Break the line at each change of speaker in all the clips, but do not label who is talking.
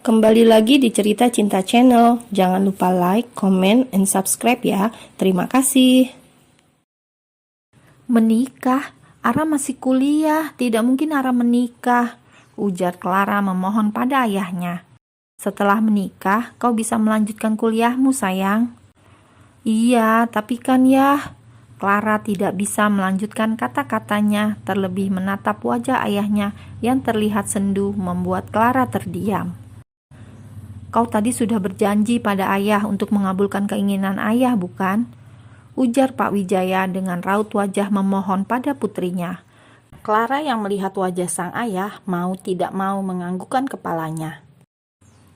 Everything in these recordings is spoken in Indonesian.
Kembali lagi di Cerita Cinta Channel. Jangan lupa like, comment, and subscribe ya. Terima kasih.
Menikah? Ara masih kuliah, tidak mungkin Ara menikah, ujar Clara memohon pada ayahnya. Setelah menikah, kau bisa melanjutkan kuliahmu, sayang. Iya, tapi kan ya, Clara tidak bisa melanjutkan kata-katanya, terlebih menatap wajah ayahnya yang terlihat sendu membuat Clara terdiam. Kau tadi sudah berjanji pada ayah untuk mengabulkan keinginan ayah, bukan? Ujar Pak Wijaya dengan raut wajah memohon pada putrinya. Clara yang melihat wajah sang ayah mau tidak mau menganggukkan kepalanya.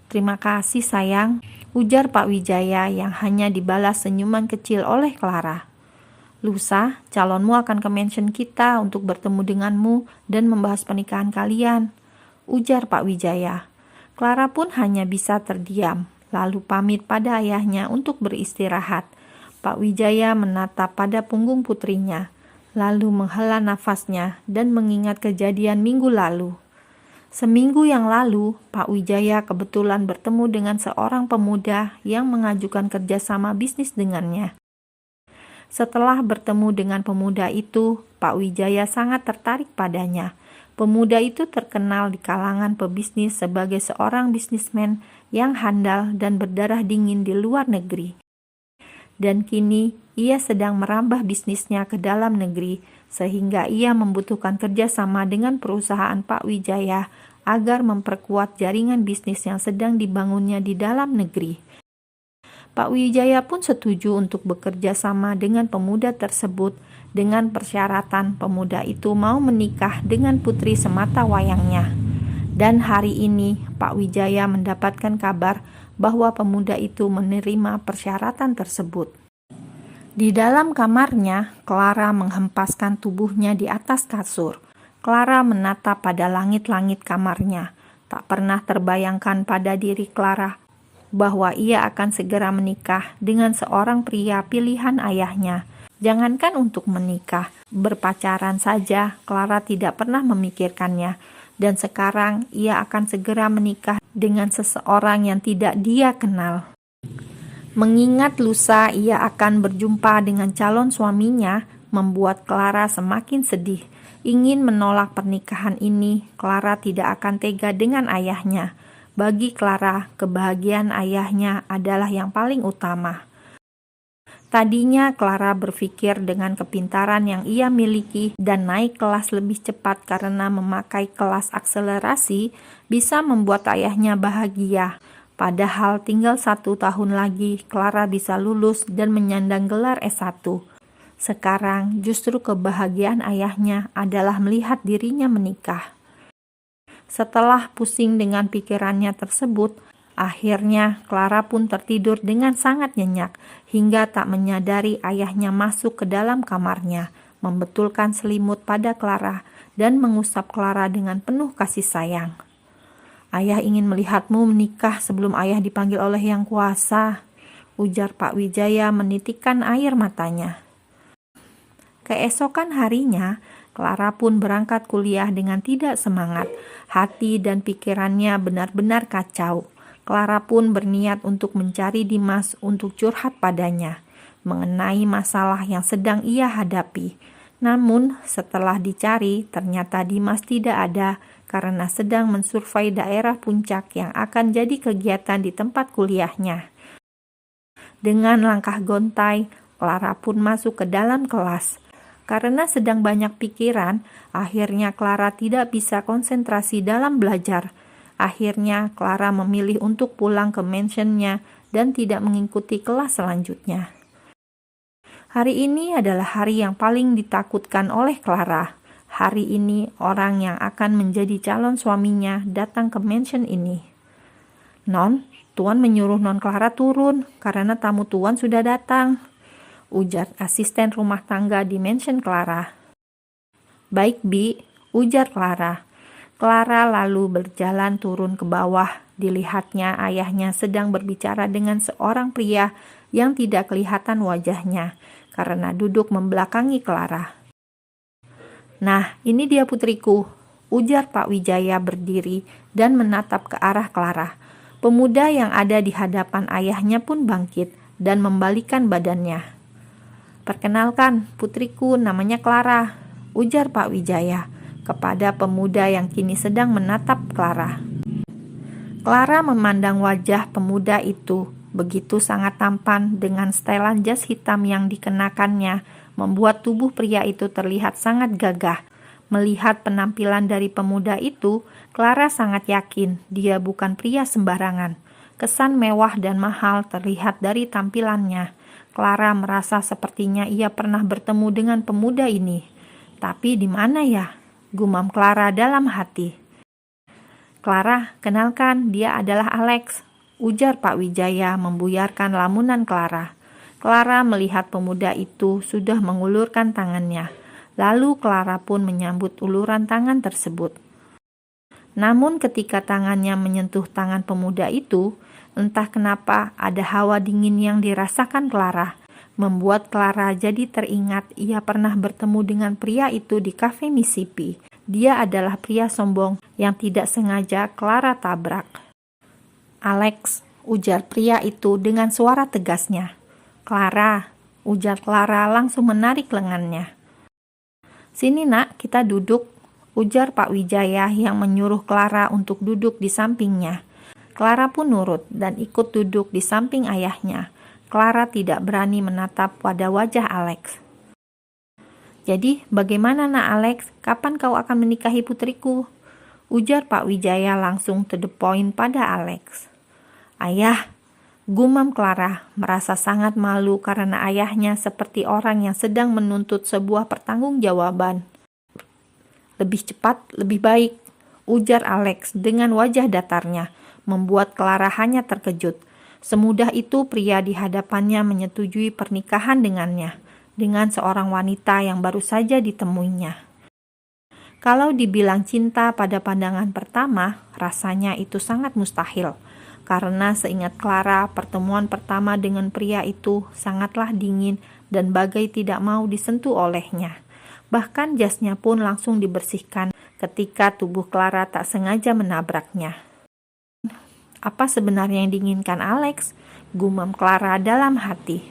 Terima kasih sayang, ujar Pak Wijaya yang hanya dibalas senyuman kecil oleh Clara. Lusa, calonmu akan ke mansion kita untuk bertemu denganmu dan membahas pernikahan kalian, ujar Pak Wijaya. Clara pun hanya bisa terdiam, lalu pamit pada ayahnya untuk beristirahat. Pak Wijaya menatap pada punggung putrinya, lalu menghela nafasnya dan mengingat kejadian minggu lalu. Seminggu yang lalu, Pak Wijaya kebetulan bertemu dengan seorang pemuda yang mengajukan kerjasama bisnis dengannya. Setelah bertemu dengan pemuda itu, Pak Wijaya sangat tertarik padanya. Pemuda itu terkenal di kalangan pebisnis sebagai seorang bisnismen yang handal dan berdarah dingin di luar negeri. Dan kini ia sedang merambah bisnisnya ke dalam negeri, sehingga ia membutuhkan kerjasama dengan perusahaan Pak Wijaya agar memperkuat jaringan bisnis yang sedang dibangunnya di dalam negeri. Pak Wijaya pun setuju untuk bekerja sama dengan pemuda tersebut dengan persyaratan pemuda itu mau menikah dengan putri semata wayangnya. Dan hari ini Pak Wijaya mendapatkan kabar bahwa pemuda itu menerima persyaratan tersebut. Di dalam kamarnya, Clara menghempaskan tubuhnya di atas kasur. Clara menatap pada langit-langit kamarnya. Tak pernah terbayangkan pada diri Clara bahwa ia akan segera menikah dengan seorang pria pilihan ayahnya. Jangankan untuk menikah, berpacaran saja Clara tidak pernah memikirkannya. Dan sekarang ia akan segera menikah dengan seseorang yang tidak dia kenal. Mengingat lusa ia akan berjumpa dengan calon suaminya, membuat Clara semakin sedih. Ingin menolak pernikahan ini, Clara tidak akan tega dengan ayahnya. Bagi Clara, kebahagiaan ayahnya adalah yang paling utama. Tadinya Clara berpikir dengan kepintaran yang ia miliki dan naik kelas lebih cepat karena memakai kelas akselerasi bisa membuat ayahnya bahagia. Padahal tinggal 1 tahun lagi Clara bisa lulus dan menyandang gelar S1. Sekarang justru kebahagiaan ayahnya adalah melihat dirinya menikah. Setelah pusing dengan pikirannya tersebut, akhirnya Clara pun tertidur dengan sangat nyenyak hingga tak menyadari ayahnya masuk ke dalam kamarnya, membetulkan selimut pada Clara dan mengusap Clara dengan penuh kasih sayang. Ayah ingin melihatmu menikah sebelum ayah dipanggil oleh Yang Kuasa, ujar Pak Wijaya menitikkan air matanya. Keesokan harinya, Clara pun berangkat kuliah dengan tidak semangat. Hati dan pikirannya benar-benar kacau. Clara pun berniat untuk mencari Dimas untuk curhat padanya mengenai masalah yang sedang ia hadapi. Namun setelah dicari, ternyata Dimas tidak ada karena sedang mensurvei daerah puncak yang akan jadi kegiatan di tempat kuliahnya. Dengan langkah gontai, Clara pun masuk ke dalam kelas. Karena sedang banyak pikiran, akhirnya Clara tidak bisa konsentrasi dalam belajar. Akhirnya Clara memilih untuk pulang ke mansionnya dan tidak mengikuti kelas selanjutnya. Hari ini adalah hari yang paling ditakutkan oleh Clara. Hari ini orang yang akan menjadi calon suaminya datang ke mansion ini. Non, Tuan menyuruh Non Clara turun karena tamu Tuan sudah datang, ujar asisten rumah tangga di mansion Clara. Baik, Bi, ujar Clara. Clara lalu berjalan turun ke bawah. Dilihatnya ayahnya sedang berbicara dengan seorang pria yang tidak kelihatan wajahnya karena duduk membelakangi Clara. Nah, ini dia putriku, ujar Pak Wijaya berdiri dan menatap ke arah Clara. Pemuda yang ada di hadapan ayahnya pun bangkit dan membalikan badannya. "Perkenalkan, putriku namanya Clara," ujar Pak Wijaya kepada pemuda yang kini sedang menatap Clara. Clara memandang wajah pemuda itu, begitu sangat tampan dengan setelan jas hitam yang dikenakannya, membuat tubuh pria itu terlihat sangat gagah. Melihat penampilan dari pemuda itu, Clara sangat yakin dia bukan pria sembarangan. Kesan mewah dan mahal terlihat dari tampilannya. Clara merasa sepertinya ia pernah bertemu dengan pemuda ini. Tapi di mana ya? Gumam Clara dalam hati. "Clara, kenalkan, dia adalah Alex," ujar Pak Wijaya membuyarkan lamunan Clara. Clara melihat pemuda itu sudah mengulurkan tangannya. Lalu Clara pun menyambut uluran tangan tersebut. Namun ketika tangannya menyentuh tangan pemuda itu, entah kenapa ada hawa dingin yang dirasakan Clara, membuat Clara jadi teringat ia pernah bertemu dengan pria itu di kafe Mississippi. Dia adalah pria sombong yang tidak sengaja Clara tabrak. "Alex," ujar pria itu dengan suara tegasnya. "Clara," ujar Clara langsung menarik lengannya. "Sini nak, kita duduk," ujar Pak Wijaya yang menyuruh Clara untuk duduk di sampingnya. Clara pun nurut dan ikut duduk di samping ayahnya. Clara tidak berani menatap pada wajah Alex. "Jadi bagaimana nak Alex, kapan kau akan menikahi putriku?" ujar Pak Wijaya langsung to the point pada Alex. "Ayah," gumam Clara, merasa sangat malu karena ayahnya seperti orang yang sedang menuntut sebuah pertanggungjawaban. "Lebih cepat, lebih baik," ujar Alex dengan wajah datarnya, membuat Clara hanya terkejut. Semudah itu pria di hadapannya menyetujui pernikahan dengannya, dengan seorang wanita yang baru saja ditemuinya. Kalau dibilang cinta pada pandangan pertama, rasanya itu sangat mustahil. Karena seingat Clara, pertemuan pertama dengan pria itu sangatlah dingin dan bagai tidak mau disentuh olehnya. Bahkan jasnya pun langsung dibersihkan ketika tubuh Clara tak sengaja menabraknya. "Apa sebenarnya yang diinginkan Alex?" gumam Clara dalam hati.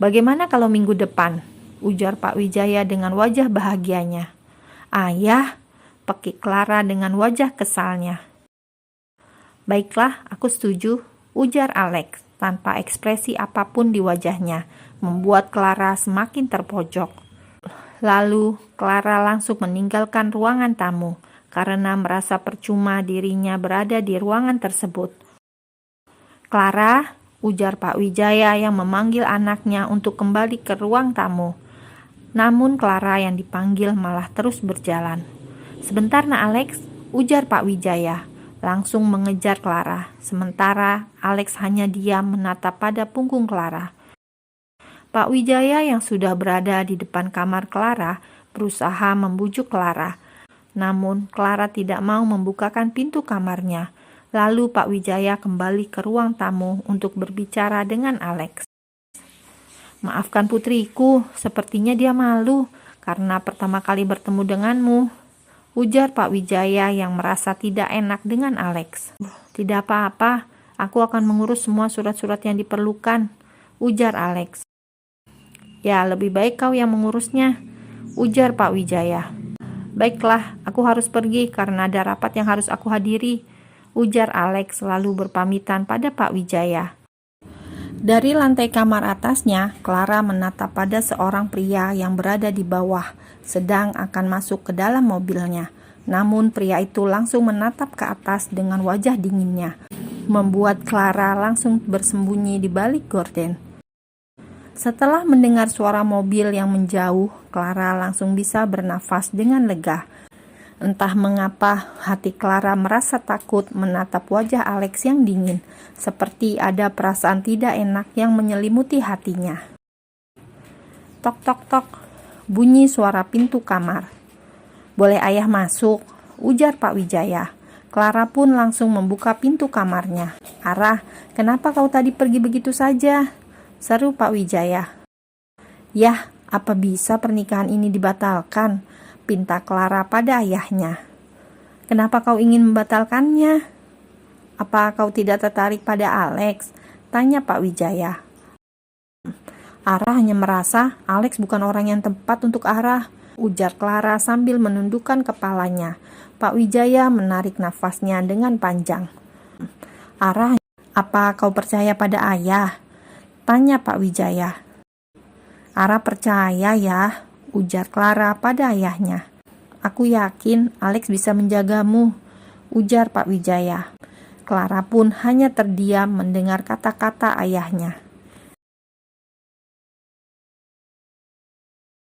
"Bagaimana kalau minggu depan?" ujar Pak Wijaya dengan wajah bahagianya. "Ayah," pekik Clara dengan wajah kesalnya. "Baiklah, aku setuju," ujar Alex tanpa ekspresi apapun di wajahnya, membuat Clara semakin terpojok. Lalu Clara langsung meninggalkan ruangan tamu karena merasa percuma dirinya berada di ruangan tersebut. "Clara," ujar Pak Wijaya yang memanggil anaknya untuk kembali ke ruang tamu. Namun Clara yang dipanggil malah terus berjalan. "Sebentar nak Alex," ujar Pak Wijaya, langsung mengejar Clara. Sementara Alex hanya diam menatap pada punggung Clara. Pak Wijaya yang sudah berada di depan kamar Clara berusaha membujuk Clara. Namun Clara tidak mau membukakan pintu kamarnya. Lalu Pak Wijaya kembali ke ruang tamu untuk berbicara dengan Alex. "Maafkan putriku, sepertinya dia malu karena pertama kali bertemu denganmu," ujar Pak Wijaya yang merasa tidak enak dengan Alex. "Tidak apa-apa, aku akan mengurus semua surat-surat yang diperlukan," ujar Alex. "Ya, lebih baik kau yang mengurusnya," ujar Pak Wijaya. "Baiklah, aku harus pergi karena ada rapat yang harus aku hadiri," ujar Alex lalu berpamitan pada Pak Wijaya. Dari lantai kamar atasnya, Clara menatap pada seorang pria yang berada di bawah, sedang akan masuk ke dalam mobilnya. Namun pria itu langsung menatap ke atas dengan wajah dinginnya, membuat Clara langsung bersembunyi di balik gorden. Setelah mendengar suara mobil yang menjauh, Clara langsung bisa bernafas dengan lega. Entah mengapa hati Clara merasa takut menatap wajah Alex yang dingin, seperti ada perasaan tidak enak yang menyelimuti hatinya. Tok tok tok, bunyi suara pintu kamar. "Boleh ayah masuk?" ujar Pak Wijaya. Clara pun langsung membuka pintu kamarnya. "Arah, kenapa kau tadi pergi begitu saja?" seru Pak Wijaya. "Yah, apa bisa pernikahan ini dibatalkan?" pinta Clara pada ayahnya. "Kenapa kau ingin membatalkannya?" Apa kau tidak tertarik pada Alex? Tanya Pak Wijaya. Ara hanya merasa Alex bukan orang yang tepat untuk Ara, ujar Clara sambil menundukkan kepalanya. Pak Wijaya menarik nafasnya dengan panjang. Ara, apa kau percaya pada ayah? Tanya Pak Wijaya. Ara percaya ya, ujar Clara pada ayahnya. Aku yakin Alex bisa menjagamu, ujar Pak Wijaya. Clara pun hanya terdiam mendengar kata-kata ayahnya.